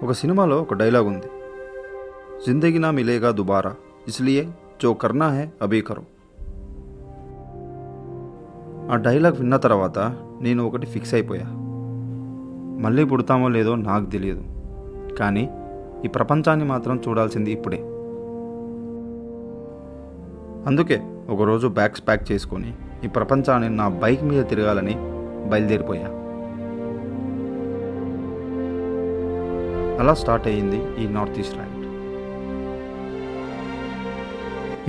ఒక సినిమాలో ఒక డైలాగ్ ఉంది, జిందగీ నా మిలేగా దుబారా ఇస్లియే జో కర్నా హై అభీ కరో. ఆ డైలాగ్ విన్న తర్వాత నేను ఒకటి ఫిక్స్ అయిపోయా, మళ్ళీ పుడతామో లేదో నాకు తెలియదు, కానీ ఈ ప్రపంచాన్ని మాత్రం చూడాల్సింది ఇప్పుడే. అందుకే ఒకరోజు బ్యాగ్స్ ప్యాక్ చేసుకొని ఈ ప్రపంచాన్ని నా బైక్ మీద తిరగాలని బయలుదేరిపోయా. అలా స్టార్ట్ అయ్యింది ఈ నార్త్ ఈస్ట్ రైడ్.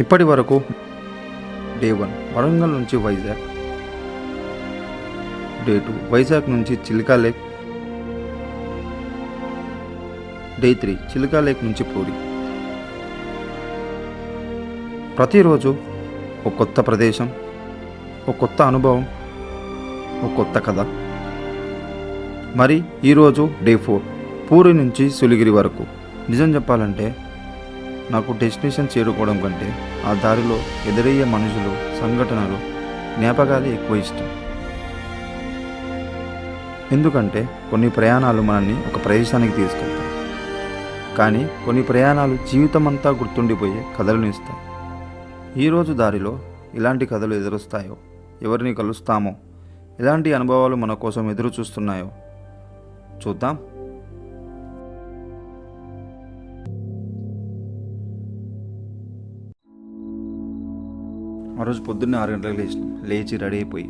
ఇప్పటి వరకు డే 1 వరంగల్ నుంచి వైజాగ్, డే 2 వైజాగ్ నుంచి Chilka lake, day 3 Chilka lake నుంచి పూరి. ప్రతిరోజు ఒక కొత్త ప్రదేశం, ఒక కొత్త అనుభవం, ఒక కొత్త కథ. మరి ఈరోజు డే 4 పూరి నుంచి సులిగిరి వరకు. నిజం చెప్పాలంటే నాకు డెస్టినేషన్ చేరుకోవడం కంటే ఆ దారిలో ఎదురయ్యే మనుషులు, సంఘటనలు, జ్ఞాపకాలే ఎక్కువ ఇష్టం. ఎందుకంటే కొన్ని ప్రయాణాలు మనల్ని ఒక ప్రదేశానికి తీసుకెళ్తాయి, కానీ కొన్ని ప్రయాణాలు జీవితం అంతా గుర్తుండిపోయే కథలను ఇస్తాయి. ఈరోజు దారిలో ఎలాంటి కథలు ఎదురొస్తాయో, ఎవరిని కలుస్తామో, ఎలాంటి అనుభవాలు మన కోసం ఎదురు చూస్తున్నాయో చూద్దాం. ఆ రోజు పొద్దున్నే 6 గంటలకు లేచినాం. లేచి రెడీ అయిపోయి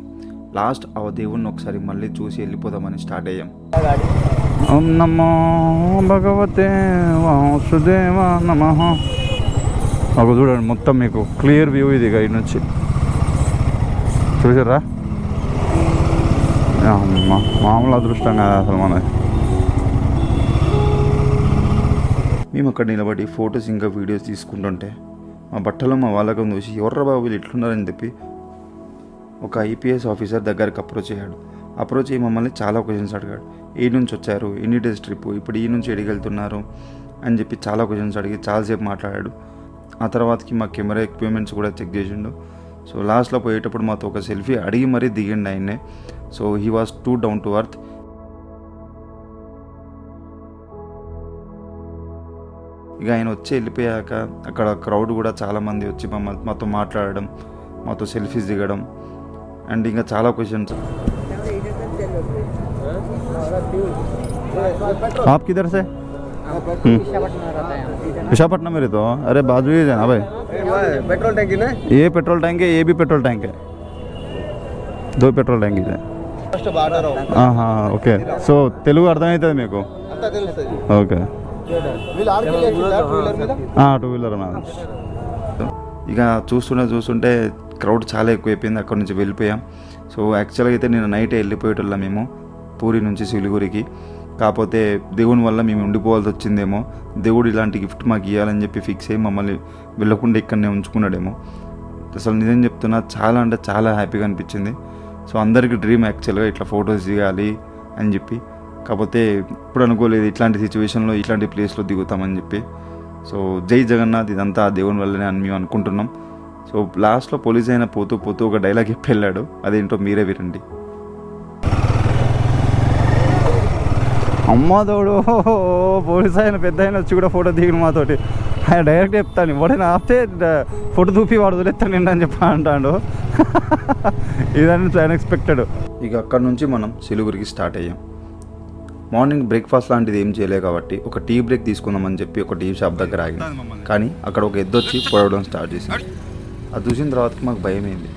లాస్ట్ ఆ దేవుణ్ణి ఒకసారి మళ్ళీ చూసి వెళ్ళిపోదామని స్టార్ట్ అయ్యాం. ఓం నమో భగవతే వాసుదేవ నమః. ఒక చూడండి, మొత్తం మీకు క్లియర్ వ్యూ ఇది ఇక నుంచి చూసారా. మామూలు అదృష్టం కాదు అసలు మనది. మేము అక్కడ నిలబడి ఫొటోస్ ఇంకా వీడియోస్ తీసుకుంటుంటే మా బట్టలు మా వాళ్ళకం చూసి ఎవర్రా బాబు వీళ్ళు ఎట్లున్నారని చెప్పి ఒక ఐపీఎస్ ఆఫీసర్ దగ్గరికి అప్రోచ్ అయ్యి మమ్మల్ని చాలా క్వశ్చన్స్ అడిగాడు. ఏ నుంచి వచ్చారు, ఎన్ని డేస్ ట్రిప్, ఇప్పుడు ఈ నుంచి ఎడికి వెళ్తున్నారు అని చెప్పి చాలా క్వశ్చన్స్ అడిగి చాలాసేపు మాట్లాడాడు. ఆ తర్వాతకి మా కెమెరా ఎక్విప్మెంట్స్ కూడా చెక్ చేసిండు. సో లాస్ట్లో పోయేటప్పుడు మాతో ఒక సెల్ఫీ అడిగి మరీ దిగండి ఆయన్నే. So he was two down to earth. ఇక ఆయన వచ్చి వెళ్ళిపోయాక అక్కడ క్రౌడ్ కూడా చాలామంది వచ్చి మాతో మాట్లాడడం, మాతో సెల్ఫీస్ దిగడం అండ్ ఇంకా చాలా క్వశ్చన్స్. आप किधर से? विशाखापट्टनम में रहते हो? अरे बाजू ही है ना भाई. पेट्रोल टैंक है. ये पेट्रोल टैंक है, ये भी पेट्रोल टैंक है. 2 पेट्रोल टैंक है. हाँ ఓకే. సో తెలుగు అర్థమవుతుంది మీకు? ఓకే. 2 వీలర్. ఇక చూస్తుంటే క్రౌడ్ చాలా ఎక్కువైపోయింది. అక్కడ నుంచి వెళ్ళిపోయాం. సో యాక్చువల్గా అయితే నేను నైటే వెళ్ళిపోయేటోళ్ళం మేము పూరి నుంచి సిలిగురికి. కాకపోతే దేవుని వల్ల మేము ఉండిపోవాల్సి వచ్చిందేమో, దేవుడు ఇలాంటి గిఫ్ట్ మాకు ఇవ్వాలని చెప్పి ఫిక్స్ అయ్యి మమ్మల్ని వెళ్ళకుండా ఇక్కడనే ఉంచుకున్నాడేమో. అసలు నిజం చెప్తున్నా, చాలా అంటే చాలా హ్యాపీగా అనిపించింది. సో అందరికీ డ్రీమ్ యాక్చువల్గా ఇట్లా ఫొటోస్ దిగాలి అని చెప్పి. కాకపోతే ఇప్పుడు అనుకోలేదు ఇట్లాంటి సిచ్యువేషన్లో ఇట్లాంటి ప్లేస్లో దిగుతామని చెప్పి. సో జై జగన్నాథ్, ఇదంతా దేవుని వల్లనే అని మేము అనుకుంటున్నాం. సో లాస్ట్లో పోలీస్ అయినా పోతూ ఒక డైలాగ్ చెప్పి వెళ్ళాడు, అదేంటో మీరే వినండి. అమ్మాదోడు పోలీస్ ఆయన పెద్ద ఆయన వచ్చి కూడా ఫోటో దిగిన మాతోటి. ఆయన డైరెక్ట్ చెప్తాను, ఎవడైనా ఆపితే ఫోటో చూపి వాడు వదిలేస్తాను నేను అని చెప్పి అంటాడు. ఇదని అన్ఎక్స్పెక్టెడ్. ఇక అక్కడ నుంచి మనం సిలిగురికి స్టార్ట్ అయ్యాం. మార్నింగ్ బ్రేక్ఫాస్ట్ లాంటిది ఏం చేయలేదు కాబట్టి ఒక టీ బ్రేక్ తీసుకుందామని చెప్పి ఒక టీ షాప్ దగ్గర ఆగినాం. కానీ అక్కడ ఒక ఎద్దు వచ్చి పొడవడం స్టార్ట్ చేసింది. అది చూసిన తర్వాతకి మాకు భయం అయింది.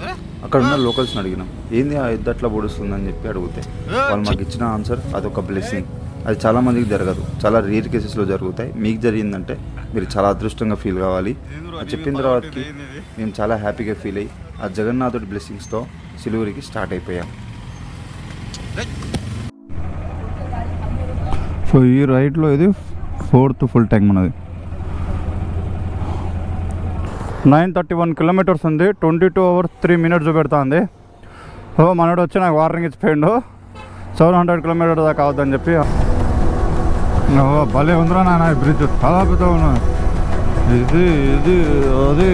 అక్కడ ఉన్న లోకల్స్ని అడిగినాం, ఏంది ఆ ఎద్దు అట్లా పొడుస్తుందని చెప్పి అడిగితే వాళ్ళు మాకు ఇచ్చిన ఆన్సర్ అదొక బ్లెస్సింగ్. అది చాలామందికి జరగదు, చాలా రేర్ కేసెస్లో జరుగుతాయి. మీకు జరిగిందంటే మీరు చాలా అదృష్టంగా ఫీల్ కావాలి. అది చెప్పిన తర్వాతకి మేము చాలా హ్యాపీగా ఫీల్ అయ్యి ఆ జగన్నాథుడి బ్లెస్సింగ్స్తో సిలిగురికి స్టార్ట్ అయిపోయాం. సో ఈ రైడ్లో ఇది 4th ఫుల్ ట్యాంక్ మనది. 931 కిలోమీటర్స్ ఉంది. 22 hours 3 minutes చూపెడుతుంది. మనోడు వచ్చి నాకు వార్నింగ్ ఇచ్చిపోయిండు 700 కిలోమీటర్స్ దాకా అవద్దని చెప్పి. భలే ఉందిరా నాన్న ఈ బ్రిడ్జ్, చాలా పెద్దగా ఉన్నది. ఇది అది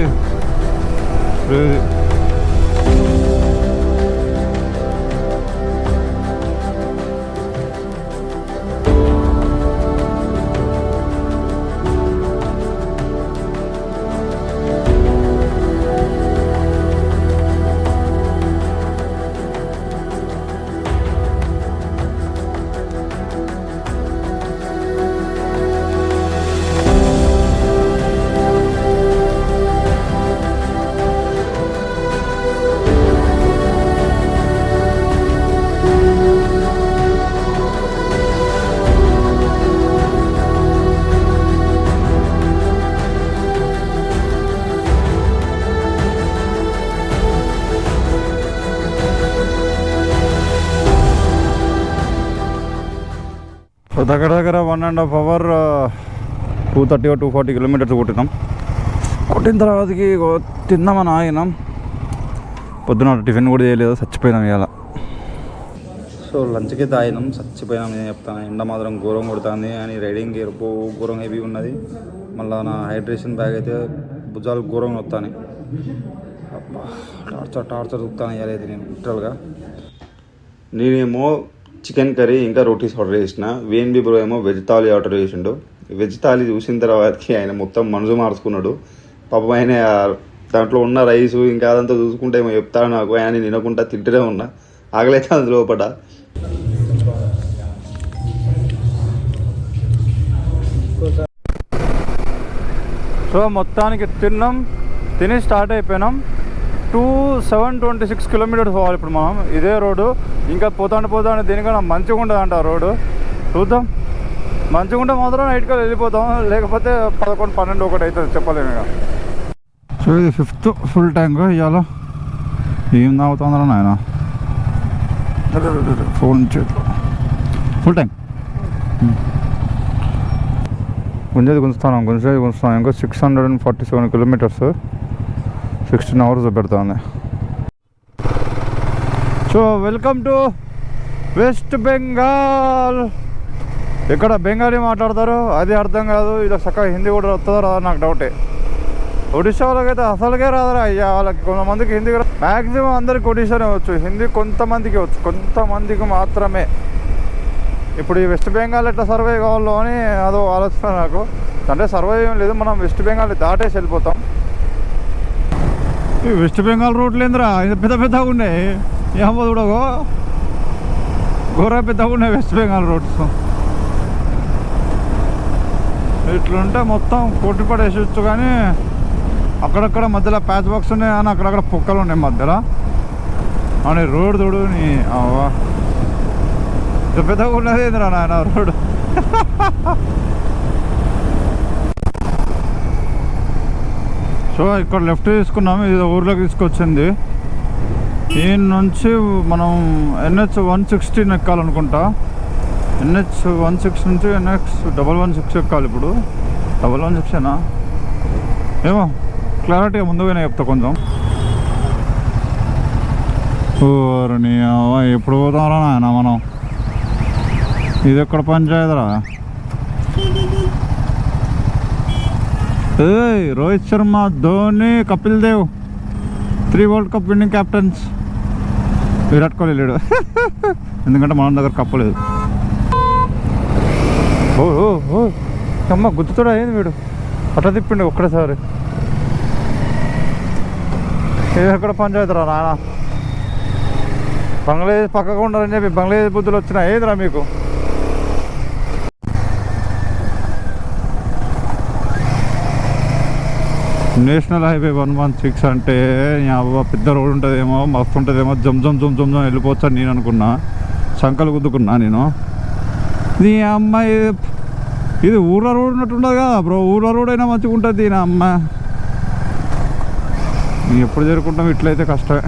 దగ్గర దగ్గర 1.5 hour 230 or 240 kilometers కొట్టినాం. కొట్టిన తర్వాతకి తిందామని ఆగినాం. పొద్దున టిఫిన్ కూడా చేయలేదు, చచ్చిపోయినాం ఇవాళ. సో లంచ్కి తాగినాం, చచ్చిపోయినాం. నేను చెప్తాను, ఎండ మాత్రం ఘోరం కొడుతుంది అని రైడింగ్ గేర్ ఘోరం హెవీ ఉన్నది. మళ్ళీ నా హైడ్రేషన్ బ్యాగ్ అయితే భుజాలు ఘోరంగా వస్తాయి. అబ్బా టార్చర్ చూస్తాను ఇవ్వలేదు నేను లిటరల్గా. నేనేమో చికెన్ కర్రీ ఇంకా రోటీస్ ఆర్డర్ చేసిన. VNB బ్రో ఏమో వెజ్ థాలీ ఆర్డర్ చేసిండు. వెజ్ థాలీ చూసిన తర్వాతకి ఆయన మొత్తం మనసు మార్చుకున్నాడు. పాపం ఆయన దాంట్లో ఉన్న రైస్ ఇంకా అదంతా చూసుకుంటే ఏమో చెప్తాడు నాకు. ఆయన తినకుండా తింటూనే ఉన్నా, ఆగలైతే అందులో లోపల. సో మొత్తానికి తిన్నాం, తిని స్టార్ట్ అయిపోయినాం. 726 kilometers పోవాలి ఇప్పుడు మనం. ఇదే రోడ్డు ఇంకా పోతాను దీనికన్నా మంచిగా ఉంటుంది అంట రోడ్డు. చూద్దాం, మంచిగా ఉంటే మాత్రం నైట్కి వెళ్ళిపోతాం, లేకపోతే 11, 12, 1 అవుతుంది, చెప్పలేము ఇక. సో ఇది 5th ఫుల్ ట్యాంక్ ఇవాళ. ఏం తాగుతుందా నాయన, ఫోన్ చేతిలో ఫుల్ ట్యాంక్. గుంజుతాను ఇంకా 647 kilometers, 16 hours పెడతాను. So welcome to west Bengal. ఇక్కడ బెంగాలీ మాట్లాడతారు, అది అర్థం కాదు. ఇలా చక్కగా హిందీ కూడా వస్తుందో రాదో నాకు డౌటే. ఒడిశా వాళ్ళకైతే అసలుకే రాదురా అయ్యా. వాళ్ళకి కొంతమందికి హిందీ మ్యాక్సిమం అందరికి ఒడిశానే వచ్చు, హిందీ కొంతమందికి వచ్చు, కొంతమందికి మాత్రమే. ఇప్పుడు ఈ వెస్ట్ బెంగాల్ ఎట్లా సర్వే కావాలో అని అదో ఆలోచన నాకు. అంటే సర్వే ఏం లేదు, మనం వెస్ట్ బెంగాల్ దాటేసి వెళ్ళిపోతాం. ఈ వెస్ట్ బెంగాల్ రోడ్లు ఏందిరా పెద్ద పెద్దగా ఉన్నాయి, ఏమో చూడగో ఘోర పెద్దగా ఉన్నాయి వెస్ట్ బెంగాల్ రోడ్స్. ఇట్లుంటే మొత్తం కొట్టి పడేసొచ్చు, కానీ అక్కడక్కడ మధ్యలో ప్యాచ్ బాక్స్ ఉన్నాయి, కానీ అక్కడక్కడ పొక్కలు ఉన్నాయి మధ్యలో. అని రోడ్ చూడు నీ అవా, ఇంత పెద్దగా ఉన్నది ఏందిరా నాయన రోడ్. సో ఇక్కడ లెఫ్ట్ తీసుకున్నాము, ఇది ఊర్లోకి తీసుకొచ్చింది. ఈ నుంచి మనం NH 116 ఎక్కాలనుకుంటా. NH 16 నుంచి NH 116 ఎక్కాలి. ఇప్పుడు 116 ఏమో క్లారిటీగా ముందుగానే చెప్తా కొంచెం. ఊరిని ఎప్పుడు పోతారా నాయన మనం, ఇది ఎక్కడ పంచాయతీరా. Rohit Sharma, Dhoni, Kapil Dev 3 World Cup winning captains. Virat Kohli లేడు ఎందుకంటే మన దగ్గర కప్పలేదు. ఓ అమ్మ గుర్తుతోడా అయింది వీడు, అట్లా తిప్పిండు ఒక్కడేసారి. ఇది ఎక్కడ పంచాయతీరా నాన్న, బంగ్లాదేశ్ పక్కగా ఉండాలని చెప్పి బంగ్లాదేశ్ బుద్ధులు వచ్చినా ఏదిరా మీకు. నేషనల్ హైవే 116 అంటే పెద్ద రోడ్ ఉంటుందేమో, మస్తు ఉంటుందేమో, జమ్ వెళ్ళిపోవచ్చు అని నేను అనుకున్నా. సంకలు గుద్దుకున్నా నేను. నీ అమ్మాయి ఇది ఊర్ల రోడ్ ఉన్నట్టుండదు కదా బ్రో, ఊర్ల రోడ్ అయినా మంచిగా ఉంటుంది. నా అమ్మ ఎప్పుడు చేరుకుంటాం, ఇట్లయితే కష్టమే.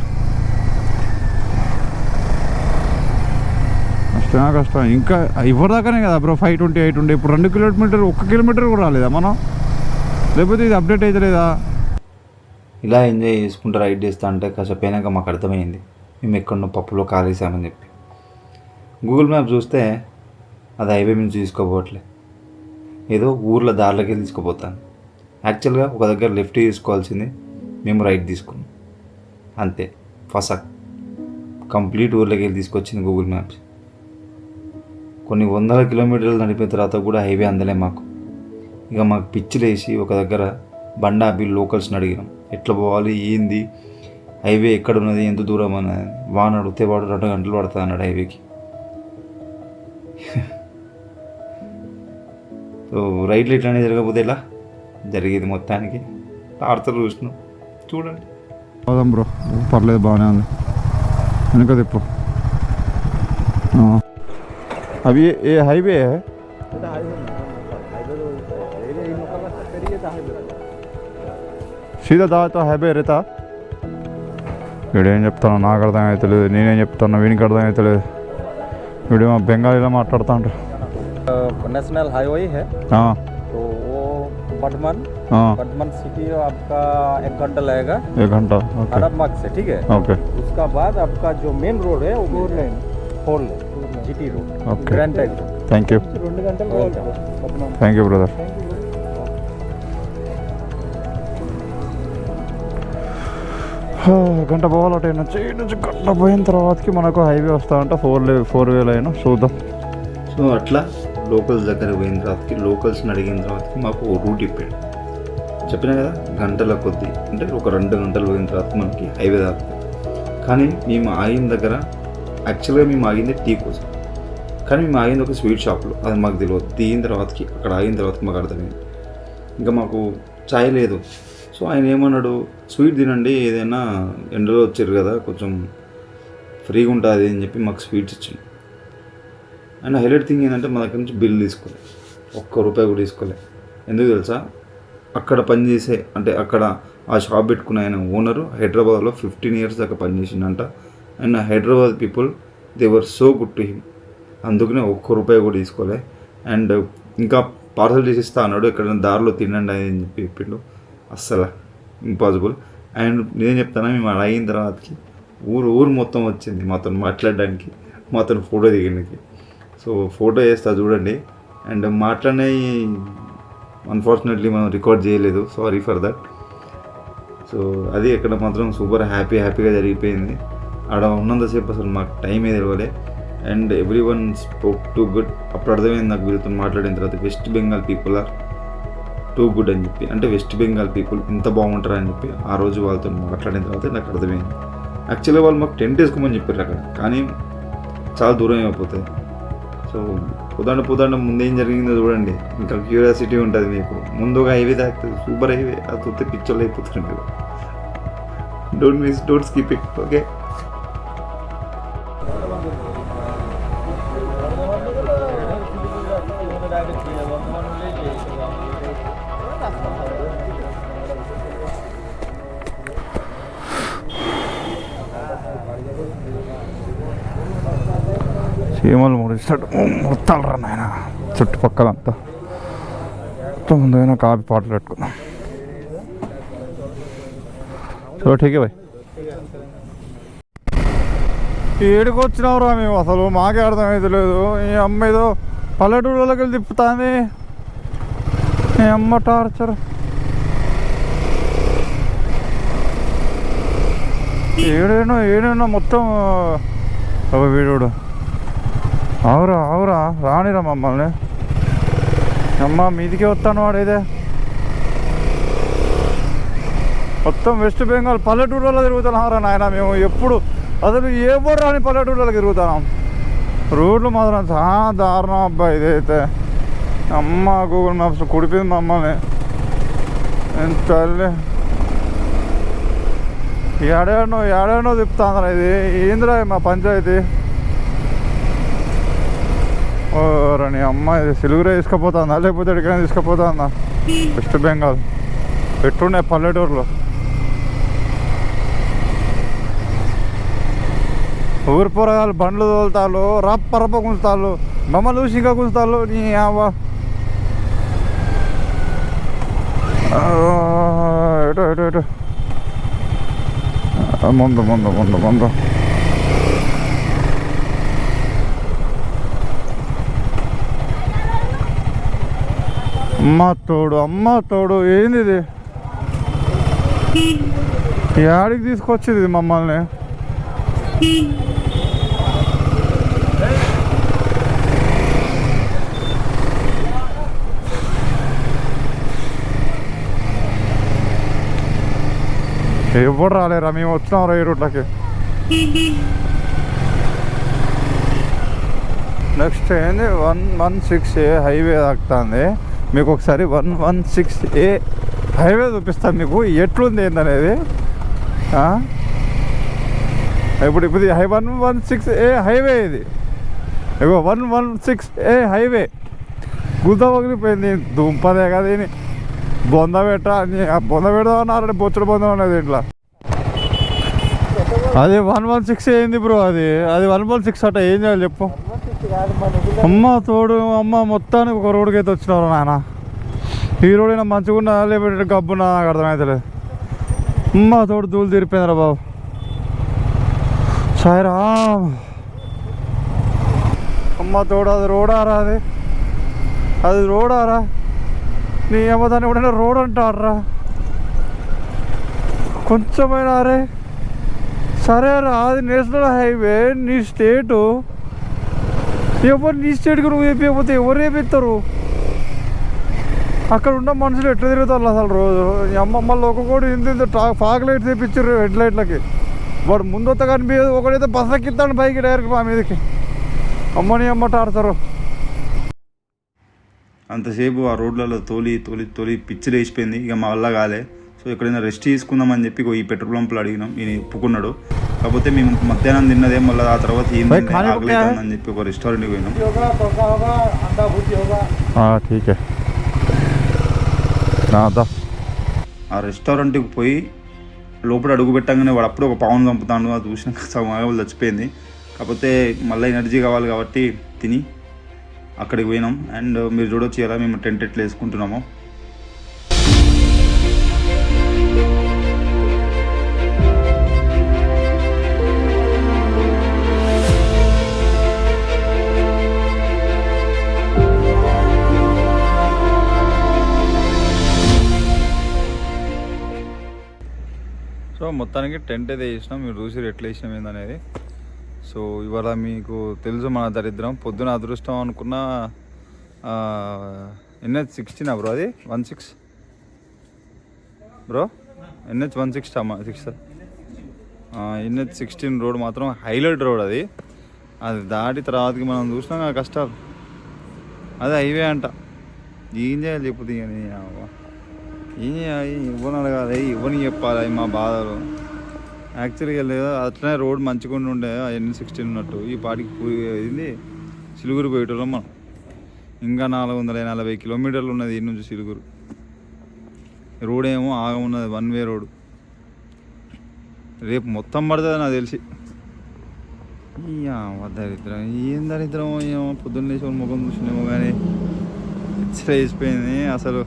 కష్టం ఇంకా ఇవ్వదాకానే కదా బ్రో 528 ఉండే. ఇప్పుడు 2 kilometers 1 kilometer కూడా రాలేదా మనం, లేకపోతే ఇది అప్డేట్ అయితే లేదా. ఇలా ఎంజాయ్ చేసుకుంటూ రైడ్ చేస్తా అంటే కాసేపు అయినాక మాకు అర్థమైంది మేము ఎక్కడో పప్పులో కాలేసామని చెప్పి. గూగుల్ మ్యాప్ చూస్తే అది హైవే మీద తీసుకోపోవట్లే, ఏదో ఊర్లో దారిలోకి తీసుకుపోతాను. యాక్చువల్గా ఒక దగ్గర లెఫ్ట్ తీసుకోవాల్సింది, మేము రైట్ తీసుకున్నాం అంతే. ఫసక్ కంప్లీట్ ఊర్లోకి వెళ్ళి తీసుకొచ్చింది గూగుల్ మ్యాప్స్. కొన్ని 100 kilometers నడిపిన తర్వాత కూడా హైవే అందలే మాకు. ఇక మాకు పిచ్చిలేసి ఒక దగ్గర బండి ఆపి లోకల్స్ని అడిగినాం, ఎట్లా పోవాలి, ఏంది హైవే ఎక్కడ ఉన్నది, ఎంత దూరం అన్నది. వాన్ అడిగితే వాడు 2 గంటలు పడుతుంది అన్నాడు హైవేకి. సో రైట్లో ఇట్లానే జరగకపోతే ఎలా జరిగేది. మొత్తానికి టార్చర్ చూసినాం, చూడండి. పోదాం బ్రో, పర్లేదు, బాగానే ఉంది. వెనక తిప్పు. అవి ఏ హైవే సీదా దాతో హైవే రేతా. వీడేం చెప్తాను నాకు అర్థం అవుతలేదు, నేనేం చెప్తాను వీనికి అర్థం అవుతలేదు. వీడేమో బెంగాలీలో మాట్లాడుతూ ఉంటారు. नेशनल हाईवे है हाँ तो वो बर्धमान हाँ बर्धमान सिटी आपका 1 घंटा लगेगा 1 घंटा ओके हरदमार्ग से, ठीक है। ओके उसका बाद आपका जो मेन रोड है वो 4 lane GT road Okay. Grand type road thank you 2 గంటలు థ్యాంక్ యూ బ్రదర్ గంట పోవాలట నుంచి గంట పోయిన తర్వాతకి మనకు హైవే వస్తామంట 4 వే లైన్ చూద్దాం. సో అట్లా లోకల్స్ దగ్గర పోయిన తర్వాతకి లోకల్స్ని అడిగిన తర్వాతకి మాకు రూట్ ఇప్పాడు. చెప్పినా కదా గంటల కొద్దీ అంటే ఒక 2 గంటలు పోయిన తర్వాత మనకి హైవే దాకుతుంది. కానీ మేము ఆగిన దగ్గర యాక్చువల్గా మేము ఆగింది టీ కోసం, కానీ మేము ఆగింది ఒక స్వీట్ షాప్లో. అది మాకు తెలియదు. దిగిన తర్వాతకి అక్కడ ఆగిన తర్వాతకి మాకు అర్థమైంది ఇంకా మాకు ఛాయ్ లేదు. సో ఆయన ఏమన్నాడు, స్వీట్ తినండి, ఏదైనా ఎండలో వచ్చారు కదా కొంచెం ఫ్రీగా ఉంటుంది అని చెప్పి మాకు స్వీట్స్ ఇచ్చింది. అండ్ హైలైట్ థింగ్ ఏంటంటే మా దగ్గర నుంచి బిల్ తీసుకోలే, ₹1 కూడా తీసుకోలే. ఎందుకు తెలుసా, అక్కడ పనిచేసే అంటే అక్కడ ఆ షాప్ పెట్టుకున్న ఆయన ఓనరు హైదరాబాద్లో 15 years దాకా పనిచేసిందంట. And Hyderabad people they were so good to him. అందుకనే ₹1 కూడా తీసుకోలే. అండ్ ఇంకా పార్సల్ చేసి ఇస్తా అన్నాడు, ఎక్కడైనా దారిలో తినండి అని చెప్పి చెప్పిండు. అస్సలు ఇంపాసిబుల్. అండ్ నేను చెప్తాను, మేము అయిన తర్వాతకి ఊరు మొత్తం వచ్చింది మాతో మాట్లాడడానికి, మాతో ఫోటో దిగడానికి. సో ఫోటో చేస్తా చూడండి. అండ్ మాట్లాడినవి అన్ఫార్చునేట్లీ మనం రికార్డ్ చేయలేదు, సారీ ఫర్ దట్. సో అది ఎక్కడ మాత్రం సూపర్ హ్యాపీగా జరిగిపోయింది. ఆడ ఉన్నంతసేపు అసలు మాకు టైం ఏది తెలియలే. And every one spoke too good. అప్పుడు అర్థమైంది నాకు వీళ్ళతో మాట్లాడిన తర్వాత West Bengal people are too good అని చెప్పి. అంటే వెస్ట్ బెంగాల్ పీపుల్ ఇంత బాగుంటారు అని చెప్పి ఆ రోజు వాళ్ళతో మాట్లాడిన తర్వాత నాకు అర్థమైంది. యాక్చువల్గా వాళ్ళు మాకు టెంట్ వేసుకోమని చెప్పారు అక్కడ, కానీ చాలా దూరం అయిపోతుంది. సో పోతాండ ముందేం జరిగిందో చూడండి, ఇంకా క్యూరియాసిటీ ఉంటుంది మీకు. ముందుగా హైవే తాకుతుంది, సూపర్ హైవే. అది చూస్తే పిక్చర్లు అయిపోతుంది మీరు. Don't skip it, okay. చీమలు ముడిస్తాడు మొత్తాలు రా నాయన చుట్టుపక్కలంతా. మొత్తం ముందైనా కాపీ పాటలు పెట్టుకున్నాం. చలో ఠీకే బాయ్. ఏడికి వచ్చినావురా మేము, అసలు మాకే అర్థమైతే లేదు. ఈ అమ్మ ఏదో పల్లెటూళ్ళకి వెళ్ళి తిప్పుతాంది, ఈ అమ్మ టార్చర్. ఏడేనో మొత్తం వీడు. అవురా రానిరా మమ్మల్ని. అమ్మ మీదికే వస్తాను వాడైతే. మొత్తం వెస్ట్ బెంగాల్ పల్లెటూళ్ళలో తిరుగుతున్నారా నాయన మేము. ఎప్పుడు అసలు ఎవరు రాని పల్లెటూళ్ళలో తిరుగుతున్నాం. రోడ్లు మాత్రం చాలా దారుణం అబ్బాయి ఇదైతే. అమ్మ గూగుల్ మ్యాప్స్ కుడిపోయింది మమ్మల్ని. ఎంత ఏడాడో తిప్పుతాందిరా ఇది. ఏందిరా మా పంచాయతీ. ఓరని అమ్మ, ఇది సిలుగురే తీసుకుపోతుందా లేకపోతే ఎక్కడికైనా తీసుకుపోతుందా? వెస్ట్ బెంగాల్ ఎట్లున్నాయి పల్లెటూరులో. ఊరు పొరగాలు బండ్లు తోలుతాళ్ళు, రప్ప గుంజుతాళ్ళు, మమ్మల్ని చూసి ఇంకా గుంజుతాళ్ళు. నీ అవ్వ ఎటు ముందు అమ్మ తోడు ఏంది ఇది? యాడికి తీసుకొచ్చేది మమ్మల్ని? ఎవరు రాలేరా, మేము వచ్చినాం ఈ రూట్లకి. నెక్స్ట్ ఏంది 116A హైవే తాకుతుంది. మీకు ఒకసారి 116A హైవే చూపిస్తాను మీకు ఎట్లుంది ఏందనేది. ఇప్పుడు 116A హైవే ఇది. ఇగో 116A హైవే గుద్ద పగిలిపోయింది. దుంపదే కదా ఇది. బొంద పెడదామన్నారంటే బొచ్చుడు బొంద ఉన్నది ఇట్లా. అది 116 ఏంది బ్రో? అది 116 అట. ఏం చేయాలి చెప్పు. కాదు మన ఊళ్ళో అమ్మ తోడు అమ్మ మొత్తానికి ఒక రోడ్డుకి అయితే వచ్చినారు నాయన. ఈ రోడ్ అయినా మంచిగా ఉన్నా లేకపోతే గబ్బున్నా నాకు అర్థమవుతలేదు. అమ్మ తోడు ధూళి తీరిపోయిందిరా బాబు. సాయిరా అమ్మ తోడు అది రోడారా, అది రోడారా? నీ అమ్మ దాన్ని ఎప్పుడైనా రోడ్ అంటారా? కొంచెమైనా అరే సరేరా, అది నేషనల్ హైవే, నీ స్టేటు. ఎవరు నీ స్టేట్కి నువ్వు వేపిపోతే ఎవరు వేపిస్తారు? అక్కడ ఉన్న మనుషులు ఎట్లా తిరుగుతారు అసలు రోజు? అమ్మమ్మల్లో ఒక్కొక్కటి ఇంత ఫాగ్ లైట్స్ వేపించారు హెడ్ లైట్లకి. వాడు ముందొత్త కనిపించదు, ఒకడైతే బస్ ఎక్కిస్తాడు బైక్ డైరెక్ట్ మా మీదకి. అమ్మని అమ్మట ఆడతారు. అంతసేపు ఆ రోడ్లలో తోలి తోలి తోలి పిచ్చి లేచిపోయింది. ఇక మా వల్ల కాలే. సో ఎక్కడైనా రెస్ట్ తీసుకుందామని చెప్పి ఈ పెట్రోల్ పంపులు అడిగినాం. ఈయన ఒప్పుకున్నాడు. కాకపోతే మేము మధ్యాహ్నం తిన్నదే మళ్ళీ ఆ తర్వాత ఆగలేదని చెప్పి ఒక రెస్టారెంట్కి పోయినాం. ఆ రెస్టారెంట్కి పోయి లోపల అడుగు పెట్టగానే వాడు అప్పుడు ఒక పావును చంపుతాను. అది చూసినాక సగం ఆగలు చచ్చిపోయింది. కాకపోతే మళ్ళీ ఎనర్జీ కావాలి కాబట్టి తిని అక్కడికి పోయినాం. అండ్ మీరు చూడొచ్చు ఎలా మేము టెంట్ ఎట్లా వేసుకుంటున్నామో. సో మొత్తానికి టెంట్ అయితే వేసినాం. మీరు చూసి ఎట్లా వేసినాం ఏందనేది. సో ఇవాళ మీకు తెలుసు మన దరిద్రం. పొద్దున అదృష్టం అనుకున్న NH16 బ్రో, అది 16 బ్రో, NH16 అమ్మా 6 NH16 రోడ్ మాత్రం హైలైట్ రోడ్. అది దాటి తర్వాతకి మనం చూసినాం ఆ కష్టాలు. అది హైవే అంట. ఏం చేయాలి చెప్పుది కానీ ఏం చేయాలి? ఇవ్వని అడగాలి, ఇవ్వని చెప్పాలి మా బాధలు. యాక్చువల్గా లేదా అట్లనే రోడ్ మంచిగా ఉండే NH16 ఉన్నట్టు ఈ పాటికి పోయింది సిలుగురు పోయేటోళ్ళం మనం. ఇంకా 440 కిలోమీటర్లు ఉన్నది ఈ నుంచి సిలుగురు. రోడ్ ఏమో ఆగమున్నది, 1 వే రోడ్. రేపు మొత్తం పడుతుంది నాకు తెలిసి. దరిద్రం ఏం దరిద్రం ఏమో. పొద్దున్న లేచి ముఖం చూసినేమో కానీ వేసిపోయింది అసలు.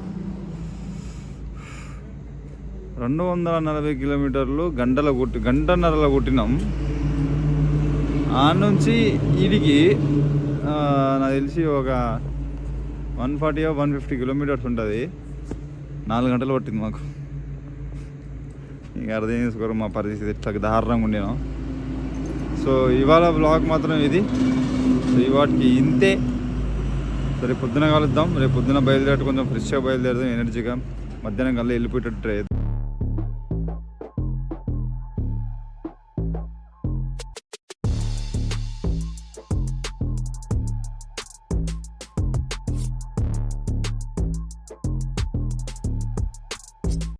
240 కిలోమీటర్లు గంటన్నరలో కొట్టినాం. ఆ నుంచి వీడికి నాకు తెలిసి ఒక 140-150 కిలోమీటర్స్ ఉంటుంది. 4 గంటలు పట్టింది మాకు. ఇక అర్థం చేసుకోరు మా పరిస్థితి ఎట్లా దారుణంగా ఉండేను. సో ఇవాళ బ్లాగ్ మాత్రం ఇది. సో ఇవాటికి ఇంతే. సరే పొద్దున కలుద్దాం. రేపు పొద్దున బయలుదేరి కొంచెం ఫ్రెష్గా బయలుదేరదాం, ఎనర్జీగా. మధ్యాహ్నం కల్లా వెళ్ళిపోయేటట్టు ట్రై